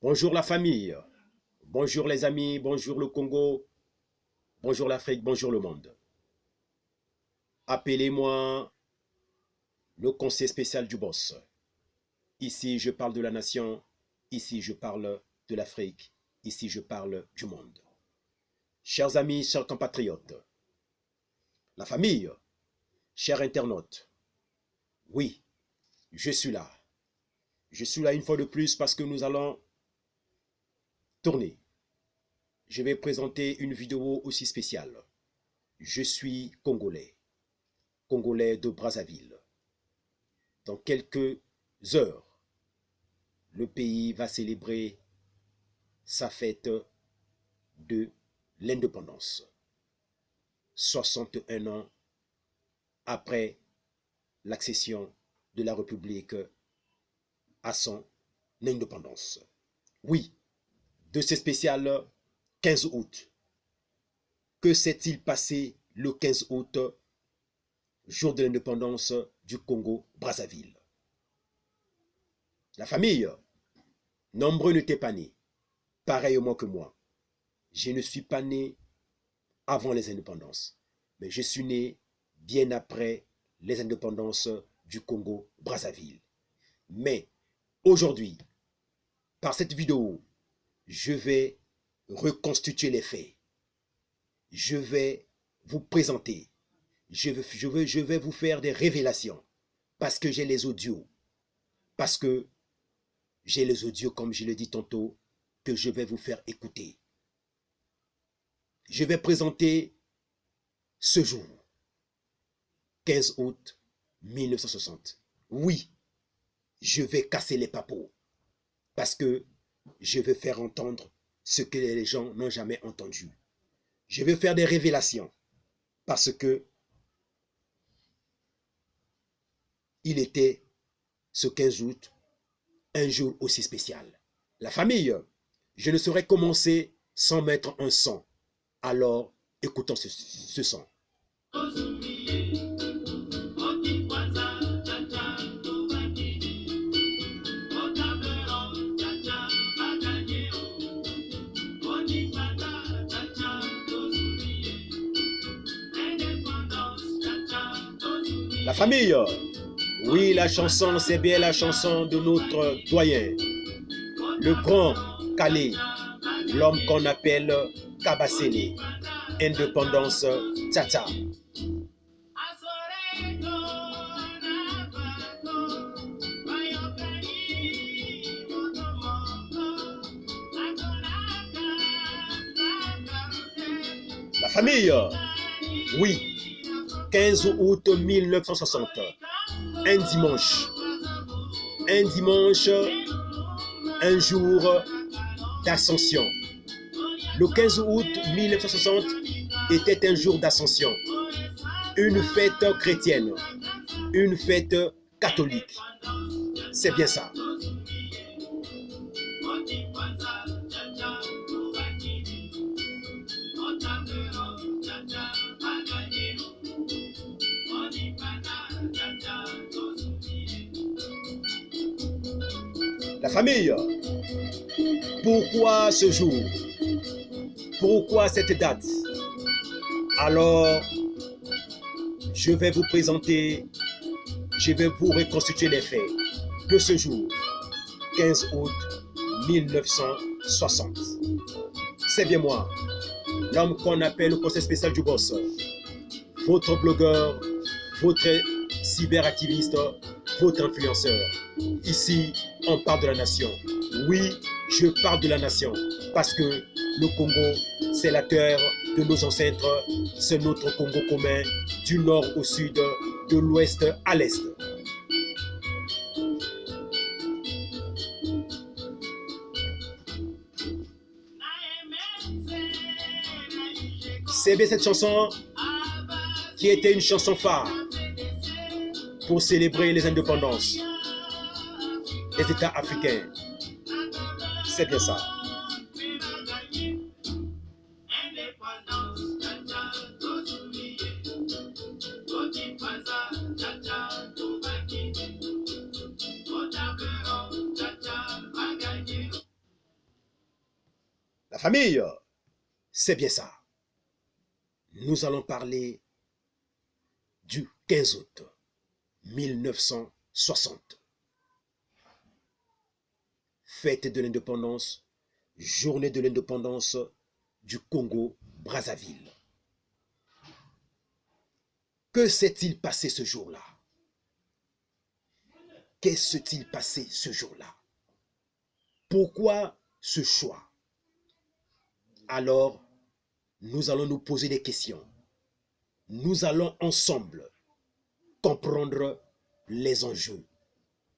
Bonjour la famille, bonjour les amis, bonjour le Congo, bonjour l'Afrique, bonjour le monde. Appelez-moi le conseil spécial du boss. Ici, je parle de la nation, ici, je parle de l'Afrique, ici, je parle du monde. Chers amis, chers compatriotes, la famille, chers internautes, oui, je suis là. Je suis là une fois de plus parce que nous allons tourner. Je vais présenter une vidéo aussi spéciale. Je suis Congolais, Congolais de Brazzaville. Dans quelques heures, le pays va célébrer sa fête de l'indépendance. 61 ans après l'accession de la République à son indépendance. Oui, de ce spécial 15 août. Que s'est-il passé le 15 août, jour de l'indépendance du Congo-Brazzaville? La famille, nombreux n'étaient pas nés, pareillement que moi. Je ne suis pas né avant les indépendances, mais je suis né bien après les indépendances du Congo-Brazzaville. Mais aujourd'hui, par cette vidéo, je vais reconstituer les faits. Je vais vous présenter. Je vais vous faire des révélations parce que j'ai les audios. Parce que j'ai les audios, comme je l'ai dit tantôt, que je vais vous faire écouter. Je vais présenter ce jour, 15 août 1960. Oui, je vais casser les papeaux parce que je vais faire entendre ce que les gens n'ont jamais entendu. Je vais faire des révélations parce que il était ce 15 août un jour aussi spécial. La famille, je ne saurais commencer sans mettre un son. Alors, écoutons ce son. La famille, oui, la chanson, c'est bien la chanson de notre doyen, le grand Calais, l'homme qu'on appelle Kabasele, indépendance Tcha-Tcha. La famille, oui, 15 août 1960, un dimanche, un jour d'ascension. Le 15 août 1960 était un jour d'ascension, une fête chrétienne, une fête catholique. C'est bien ça. La famille, pourquoi ce jour? Pourquoi cette date? Alors, je vais vous présenter, je vais vous reconstituer les faits de ce jour, 15 août 1960. C'est bien moi, l'homme qu'on appelle le conseil spécial du boss, votre blogueur, votre cyberactiviste, votre influenceur. Ici, on parle de la nation. Oui, je parle de la nation parce que le Congo, c'est la terre de nos ancêtres, c'est notre Congo commun, du nord au sud, de l'ouest à l'est. C'est bien cette chanson qui était une chanson phare pour célébrer les indépendances des États africains. C'est bien ça. La famille, c'est bien ça. Nous allons parler du 15 août 1960. Fête de l'indépendance, journée de l'indépendance du Congo-Brazzaville. Que s'est-il passé ce jour-là? Qu'est-ce qui s'est-il passé ce jour-là? Pourquoi ce choix? Alors, nous allons nous poser des questions. Nous allons ensemble comprendre les enjeux.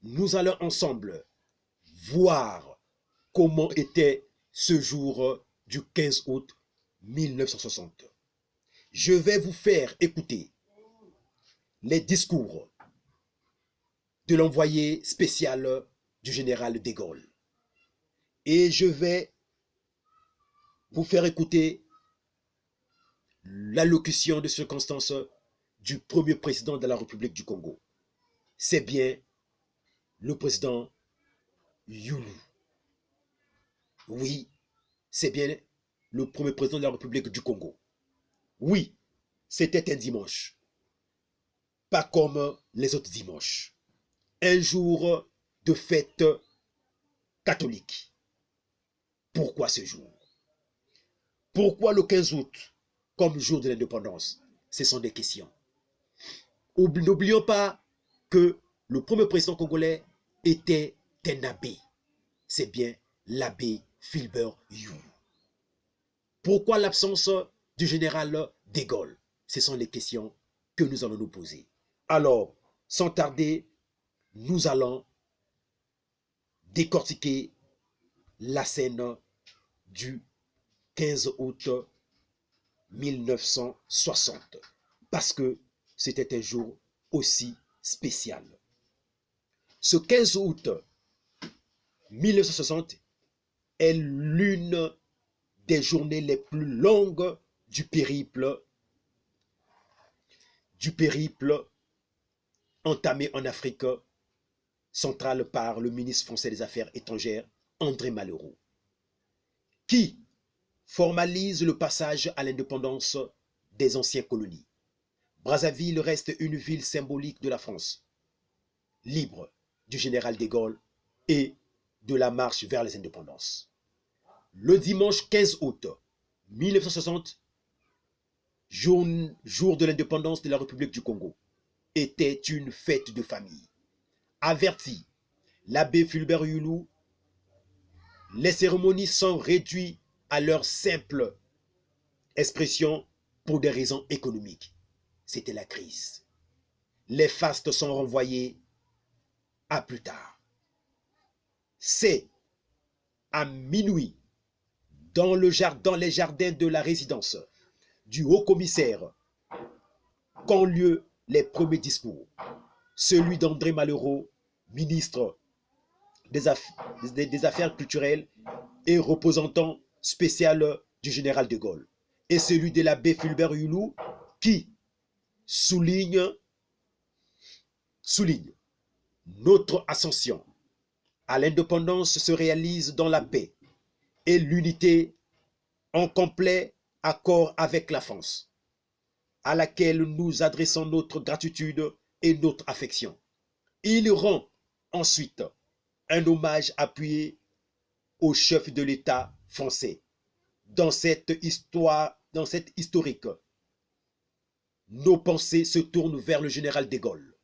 Nous allons ensemble voir comment était ce jour du 15 août 1960. Je vais vous faire écouter les discours de l'envoyé spécial du général de Gaulle. Et je vais vous faire écouter l'allocution de circonstance du premier président de la République du Congo. C'est bien le président Youlou. Oui, c'est bien le premier président de la République du Congo. Oui, c'était un dimanche. Pas comme les autres dimanches. Un jour de fête catholique. Pourquoi ce jour? Pourquoi le 15 août comme jour de l'indépendance? Ce sont des questions. N'oublions pas que le premier président congolais était un abbé. C'est bien l'abbé Fulbert Youlou. Pourquoi l'absence du général de Gaulle? Ce sont les questions que nous allons nous poser. Alors, sans tarder, nous allons décortiquer la scène du 15 août 1960 parce que c'était un jour aussi spécial. Ce 15 août 1960 est l'une des journées les plus longues du périple entamé en Afrique centrale par le ministre français des Affaires étrangères, André Malraux, qui formalise le passage à l'indépendance des anciennes colonies. Brazzaville reste une ville symbolique de la France, libre du général de Gaulle et de la marche vers les indépendances. Le dimanche 15 août 1960, jour de l'indépendance de la République du Congo, était une fête de famille. Averti l'abbé Fulbert Youlou, les cérémonies sont réduites à leur simple expression pour des raisons économiques. C'était la crise. Les fastes sont renvoyés à plus tard. C'est à minuit, dans les jardins de la résidence du haut-commissaire, qu'ont lieu les premiers discours. Celui d'André Malraux, ministre des Affaires culturelles et représentant spécial du général de Gaulle, et celui de l'abbé Fulbert Youlou, qui souligne notre ascension à l'indépendance se réalise dans la paix et l'unité en complet accord avec la France, à laquelle nous adressons notre gratitude et notre affection. Il rend ensuite un hommage appuyé au chef de l'État français. Dans cette historique, nos pensées se tournent vers le général de Gaulle,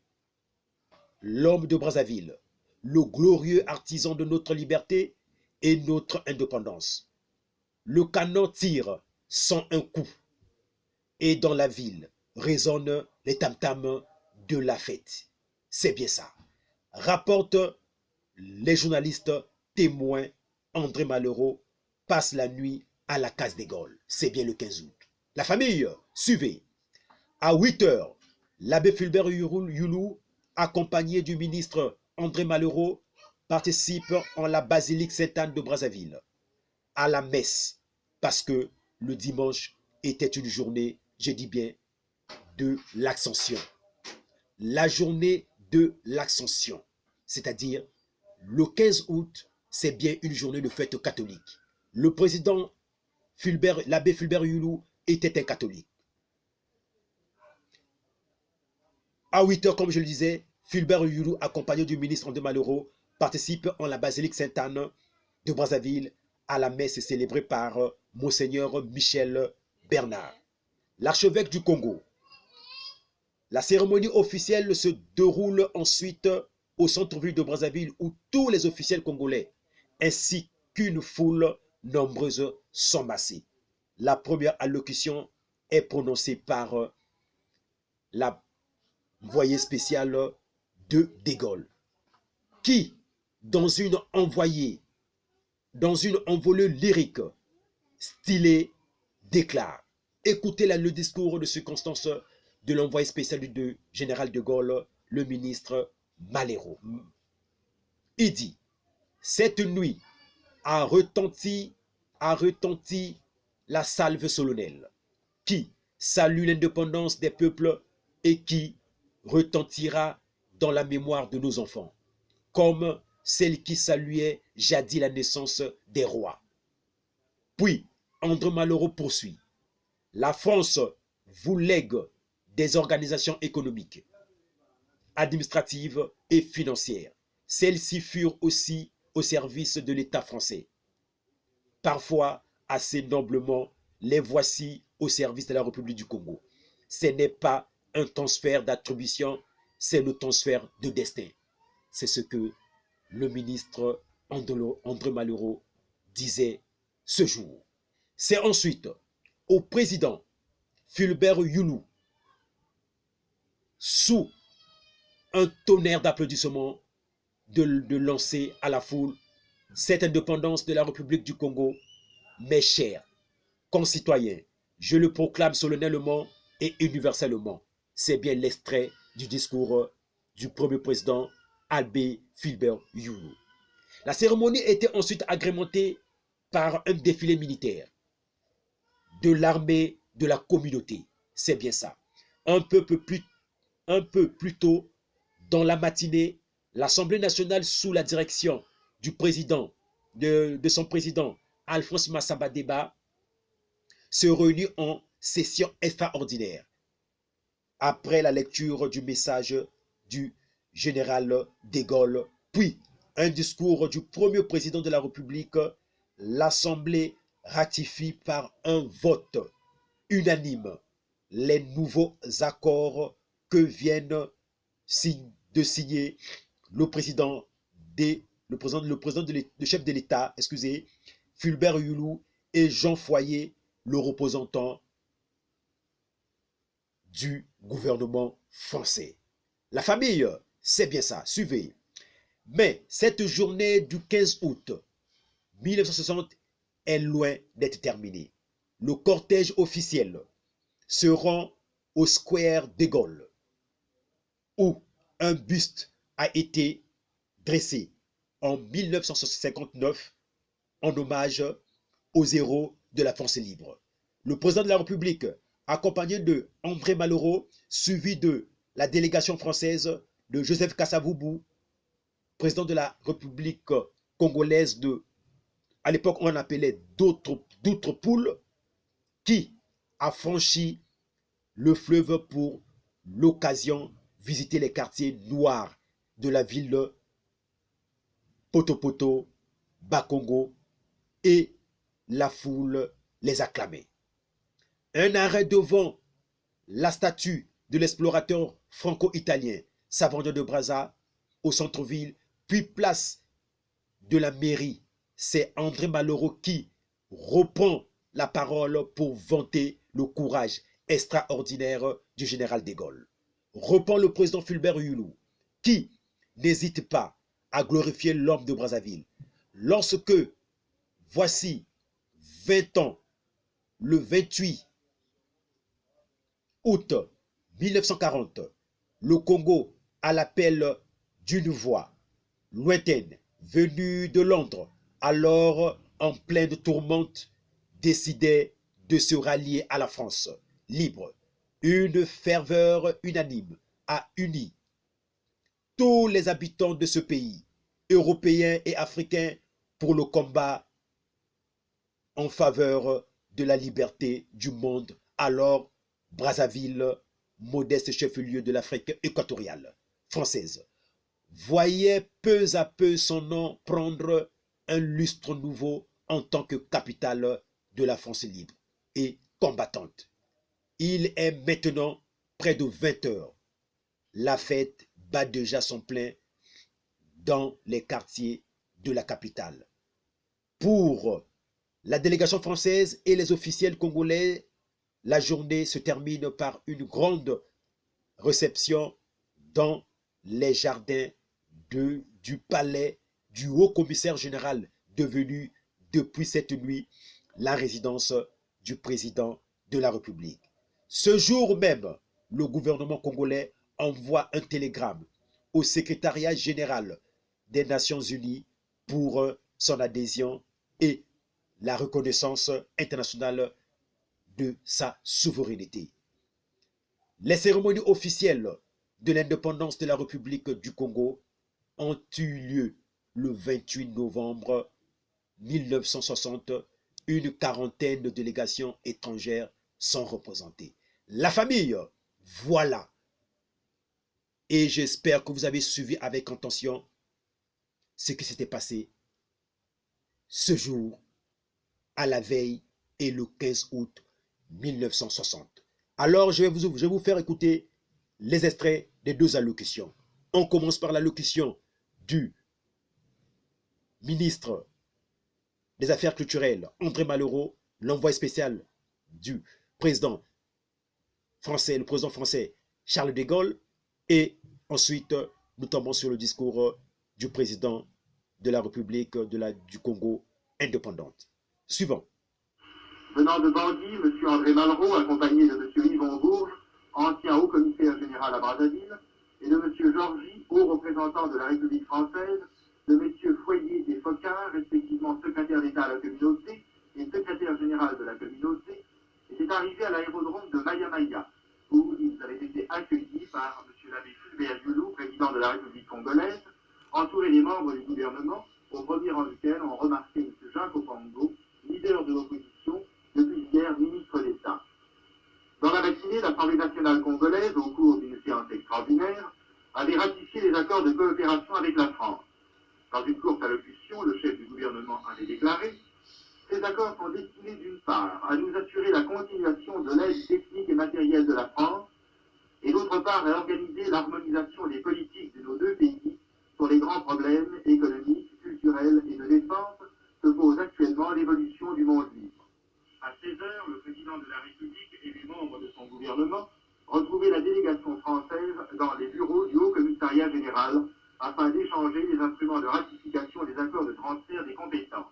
l'homme de Brazzaville, le glorieux artisan de notre liberté et notre indépendance. Le canon tire sans un coup et dans la ville résonnent les tam-tams de la fête. C'est bien ça. Rapporte les journalistes témoins. André Malraux passe la nuit à la case de Gaulle. C'est bien le 15 août. La famille, suivez. À 8 heures, l'abbé Fulbert Youlou, accompagné du ministre André Malraux, participe en la basilique Sainte-Anne de Brazzaville à la messe, parce que le dimanche était une journée, je dis bien, de l'Ascension. La journée de l'Ascension, c'est-à-dire le 15 août, c'est bien une journée de fête catholique. Le président l'abbé Fulbert Yulu était un catholique. À 8 heures, comme je le disais, Fulbert Yulu, accompagné du ministre André Malraux, participe en la basilique Sainte-Anne de Brazzaville à la messe célébrée par Monseigneur Michel Bernard, l'archevêque du Congo. La cérémonie officielle se déroule ensuite au centre-ville de Brazzaville où tous les officiels congolais ainsi qu'une foule nombreuse sont massés. La première allocution est prononcée par la envoyée spéciale de De Gaulle, qui, dans une envolée lyrique stylée, déclare. Écoutez le discours de circonstance de l'envoyé spécial du général de Gaulle, le ministre Malraux. Il dit, cette nuit a retenti la salve solennelle qui salue l'indépendance des peuples et qui retentira dans la mémoire de nos enfants, comme celle qui saluait jadis la naissance des rois. Puis, André Malraux poursuit. La France vous lègue des organisations économiques, administratives et financières. Celles-ci furent aussi au service de l'État français. Parfois, assez noblement, les voici au service de la République du Congo. Ce n'est pas un transfert d'attribution, c'est le transfert de destin. C'est ce que le ministre André Malraux disait ce jour. C'est ensuite au président Fulbert Yulu, sous un tonnerre d'applaudissements, de lancer à la foule cette indépendance de la République du Congo. Mes chers concitoyens, je le proclame solennellement et universellement. C'est bien l'extrait du discours du premier président Abbé Fulbert Yulu. La cérémonie était ensuite agrémentée par un défilé militaire de l'armée de la communauté. C'est bien ça. Un peu plus tôt, dans la matinée, l'Assemblée nationale, sous la direction du président, de son président, Alphonse Massamba Deba, se réunit en session extraordinaire. Après la lecture du message du général de Gaulle, puis un discours du premier président de la République, l'Assemblée ratifie par un vote unanime les nouveaux accords que viennent de signer le chef de l'État, Fulbert Yulu et Jean Foyer, le représentant du gouvernement français. La famille, c'est bien ça, suivez. Mais cette journée du 15 août 1960 est loin d'être terminée. Le cortège officiel se rend au Square de Gaulle, où un buste a été dressé en 1959 en hommage aux héros de la France libre. Le président de la République, accompagné de André Malraux, suivi de la délégation française de Joseph Kasavubu, président de la République congolaise à l'époque on appelait d'Outre-Poule, qui a franchi le fleuve pour l'occasion visiter les quartiers noirs de la ville de Potopoto, Bakongo, et la foule les acclamait. Un arrêt devant la statue de l'explorateur franco-italien Savondo de Brazza au centre-ville, puis place de la mairie. C'est André Malraux qui reprend la parole pour vanter le courage extraordinaire du général de Gaulle. Reprend le président Fulbert Yulu, qui n'hésite pas à glorifier l'homme de Brazzaville. Lorsque, voici 20 ans, le 28 août 1940, le Congo, à l'appel d'une voix lointaine venue de Londres, alors en pleine tourmente, décidait de se rallier à la France libre. Une ferveur unanime a uni tous les habitants de ce pays, européens et africains, pour le combat en faveur de la liberté du monde, alors Brazzaville, modeste chef-lieu de l'Afrique équatoriale française, voyait peu à peu son nom prendre un lustre nouveau en tant que capitale de la France libre et combattante. Il est maintenant près de 20 heures. La fête bat déjà son plein dans les quartiers de la capitale. Pour la délégation française et les officiels congolais, la journée se termine par une grande réception dans les jardins du palais du haut-commissaire général, devenu depuis cette nuit la résidence du président de la République. Ce jour même, le gouvernement congolais envoie un télégramme au secrétariat général des Nations Unies pour son adhésion et la reconnaissance internationale de sa souveraineté. Les cérémonies officielles de l'indépendance de la République du Congo ont eu lieu le 28 novembre 1960. Une quarantaine de délégations étrangères sont représentées. La famille, voilà. Et j'espère que vous avez suivi avec attention ce qui s'était passé ce jour, à la veille et le 15 août 1960. Alors, je vais vous faire écouter les extraits des deux allocutions. On commence par l'allocution du ministre des Affaires culturelles, André Malraux, l'envoyé spécial du président français, le président français Charles de Gaulle, et ensuite nous tombons sur le discours du président de la République du Congo indépendante. Suivant. Venant de Bangui, M. André Malraux, accompagné de M. Yvon Bourges, ancien haut-commissaire général à Brazzaville, et de M. Georgy, haut représentant de la République française, de M. Foyer et Focard, respectivement secrétaire d'État à la communauté et secrétaire général de la communauté, étaient arrivés à l'aérodrome de Maya-Maya, où ils avaient été accueillis par M. l'abbé Fulbert Dioulou, président de la République congolaise, entouré des membres du gouvernement, au premier rang duquel on remarquait M. Jacques Opango, leader de l'opposition, depuis hier ministre d'État. Dans la matinée, l'Assemblée nationale congolaise, au cours d'une séance extraordinaire, avait ratifié les accords de coopération avec la France. Dans une courte allocution, le chef du gouvernement avait déclaré « Ces accords sont destinés d'une part à nous assurer la continuation de l'aide technique et matérielle de la France, et d'autre part à organiser l'harmonisation des politiques de nos deux pays sur les grands problèmes économiques, culturels et de défense que pose actuellement l'évolution du monde libre. » À 16 heures, le président de la République et les membres de son gouvernement retrouvaient la délégation française dans les bureaux du Haut-Commissariat général afin d'échanger les instruments de ratification des accords de transfert des compétences.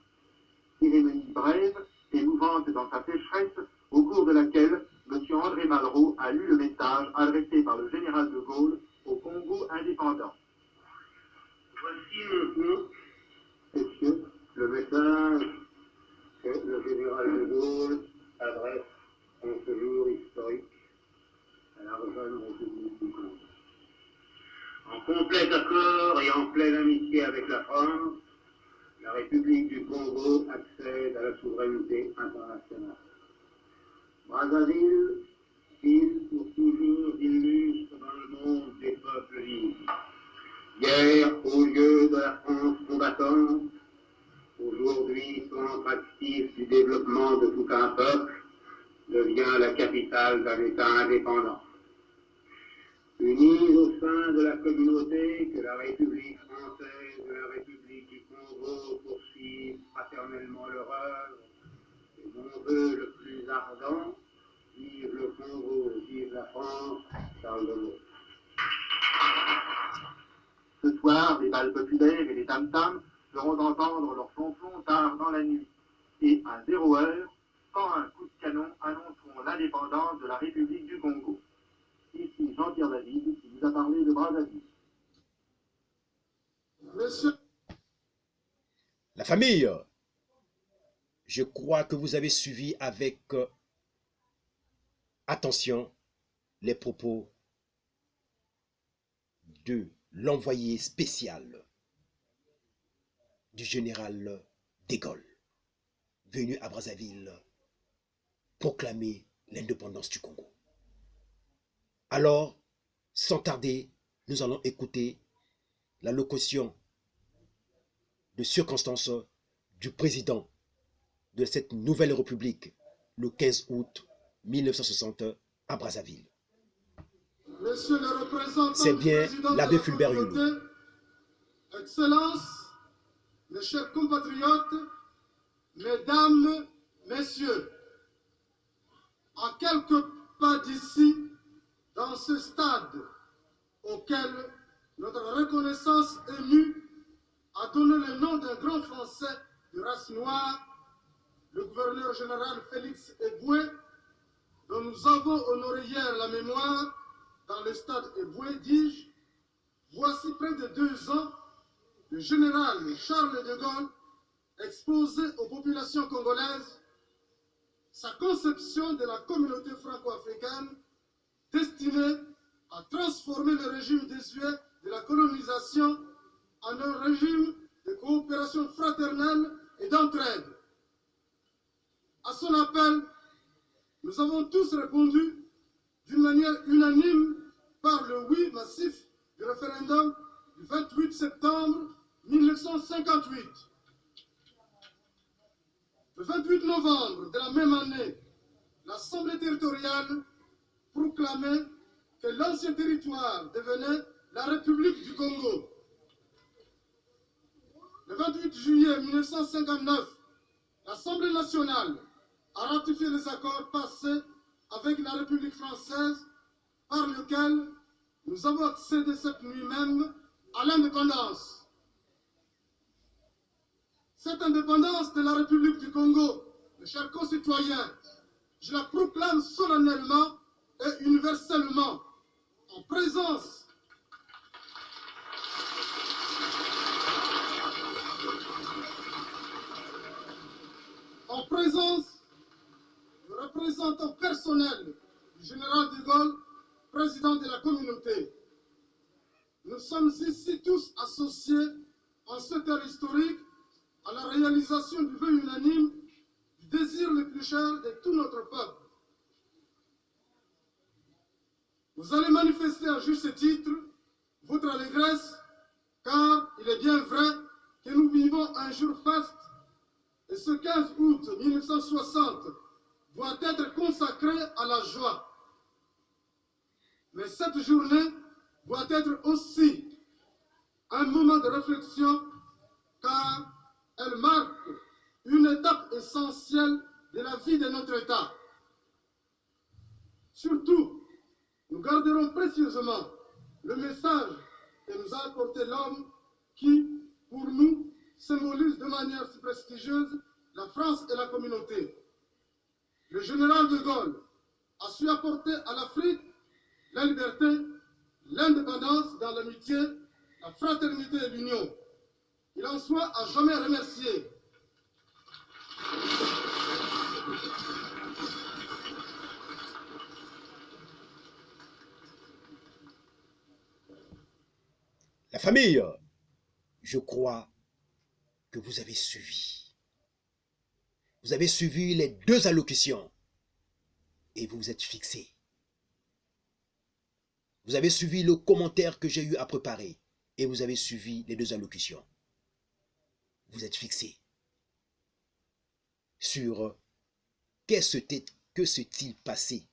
Cérémonie brève et mouvante dans sa sécheresse, au cours de laquelle M. André Malraux a lu le message adressé par le général de Gaulle au Congo indépendant. Voici maintenant, messieurs, le message que le général de Gaulle adresse en ce jour historique à la jeune République du Congo. En complet accord et en pleine amitié avec la France, la République du Congo accède à la souveraineté internationale. Brazzaville, ville pour toujours illustre dans le monde des peuples libres. Hier, au lieu de la France combattante, aujourd'hui centre actif du développement de tout un peuple, devient la capitale d'un État indépendant. Unis au sein de la communauté que la République française et la République du Congo poursuivent fraternellement leur œuvre, et mon vœu le plus ardent, vive le Congo, vive la France, Charles de Gaulle. Ce soir, les balles populaires et les tam-tams feront entendre leur flonflon tard dans la nuit. Et à 0 heure, quand un coup de canon annonceront l'indépendance de la République du Congo. Ici Jean-Pierre David, qui vous a parlé de Brazzaville. Monsieur. La famille, je crois que vous avez suivi avec attention les propos de l'envoyé spécial du général de Gaulle, venu à Brazzaville proclamer l'indépendance du Congo. Alors, sans tarder, nous allons écouter la locution de circonstance du président de cette nouvelle république le 15 août 1960 à Brazzaville. Monsieur le représentant C'est du bien président de l'abbé la Fulbert communauté, Yulu. Excellences, mes chers compatriotes, mesdames, messieurs, à quelques pas d'ici, dans ce stade auquel notre reconnaissance émue a donné le nom d'un grand Français de race noire, le gouverneur général Félix Éboué, dont nous avons honoré hier la mémoire dans le stade Éboué, dis-je, voici près de 2 ans, le général Charles de Gaulle exposait aux populations congolaises sa conception de la communauté franco-africaine destinée à transformer le régime désuet de la colonisation en un régime de coopération fraternelle et d'entraide. À son appel, nous avons tous répondu d'une manière unanime par le oui massif du référendum du 28 septembre 1958. Le 28 novembre de la même année, l'Assemblée territoriale proclamait que l'ancien territoire devenait la République du Congo. Le 28 juillet 1959, l'Assemblée nationale a ratifié les accords passés avec la République française par lesquels nous avons accédé cette nuit même à l'indépendance. Cette indépendance de la République du Congo, mes chers concitoyens, je la proclame solennellement et universellement en présence du représentant personnel du général de Gaulle, président de la communauté. Nous sommes ici tous associés en cette heure historique à la réalisation du vœu unanime du désir le plus cher de tout notre peuple. Vous allez manifester à juste titre votre allégresse, car il est bien vrai que nous vivons un jour faste, et ce 15 août 1960 doit être consacré à la joie. Mais cette journée doit être aussi un moment de réflexion, car elle marque une étape essentielle de la vie de notre État. Surtout, nous garderons précieusement le message que nous a apporté l'homme qui, pour nous, symbolise de manière si prestigieuse la France et la communauté. Le général de Gaulle a su apporter à l'Afrique la liberté, l'indépendance dans l'amitié, la fraternité et l'union. Il en soit à jamais remercié. La famille, je crois que vous avez suivi. Vous avez suivi les 2 allocutions et vous vous êtes fixés. Vous avez suivi le commentaire que j'ai eu à préparer et vous avez suivi les 2 allocutions. Vous êtes fixés sur que s'est-il passé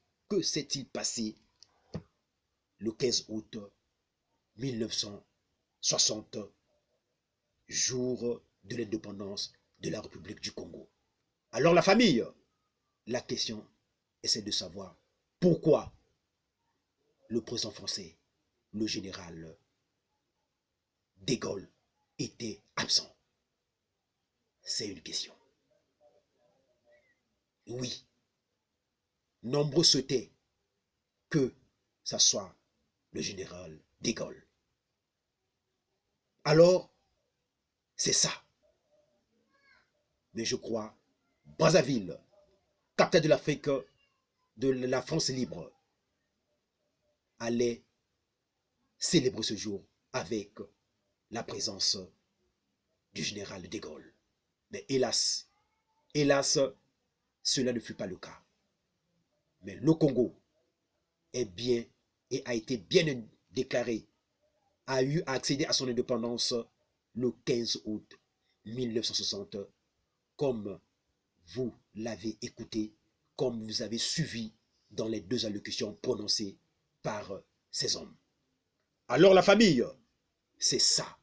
le 15 août 1960, jour de l'indépendance de la République du Congo. Alors la famille, la question est celle de savoir pourquoi le président français, le général de Gaulle, était absent. C'est une question. Oui, nombreux souhaitaient que ça soit le général de Gaulle. Alors, c'est ça. Mais je crois, Brazzaville, capitale de l'Afrique, de la France libre, allait célébrer ce jour avec la présence du général de Gaulle. Mais hélas, cela ne fut pas le cas. Mais le Congo est bien et a été bien déclaré, a accédé à son indépendance le 15 août 1960, comme vous l'avez écouté, comme vous avez suivi dans les 2 allocutions prononcées par ces hommes. Alors la famille, c'est ça.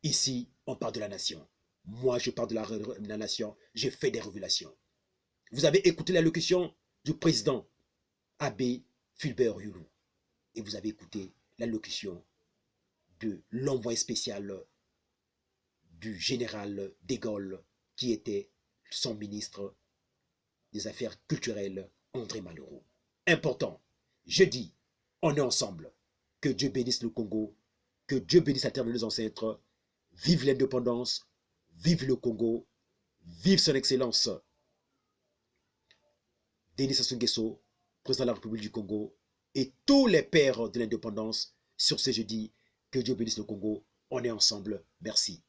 Ici, on parle de la nation. Moi, je parle de la nation. J'ai fait des révélations. Vous avez écouté l'allocution du président Abbé Fulbert Yulu. Et vous avez écouté l'allocution de l'envoyé spécial du général de Gaulle, qui était son ministre des Affaires culturelles, André Malraux. Important, je dis, on est ensemble. Que Dieu bénisse le Congo, que Dieu bénisse la terre de nos ancêtres. Vive l'indépendance, vive le Congo, vive son excellence Denis Sassou Nguesso, président de la République du Congo, et tous les pères de l'indépendance. Sur ce jeudi, que Dieu bénisse le Congo. On est ensemble. Merci.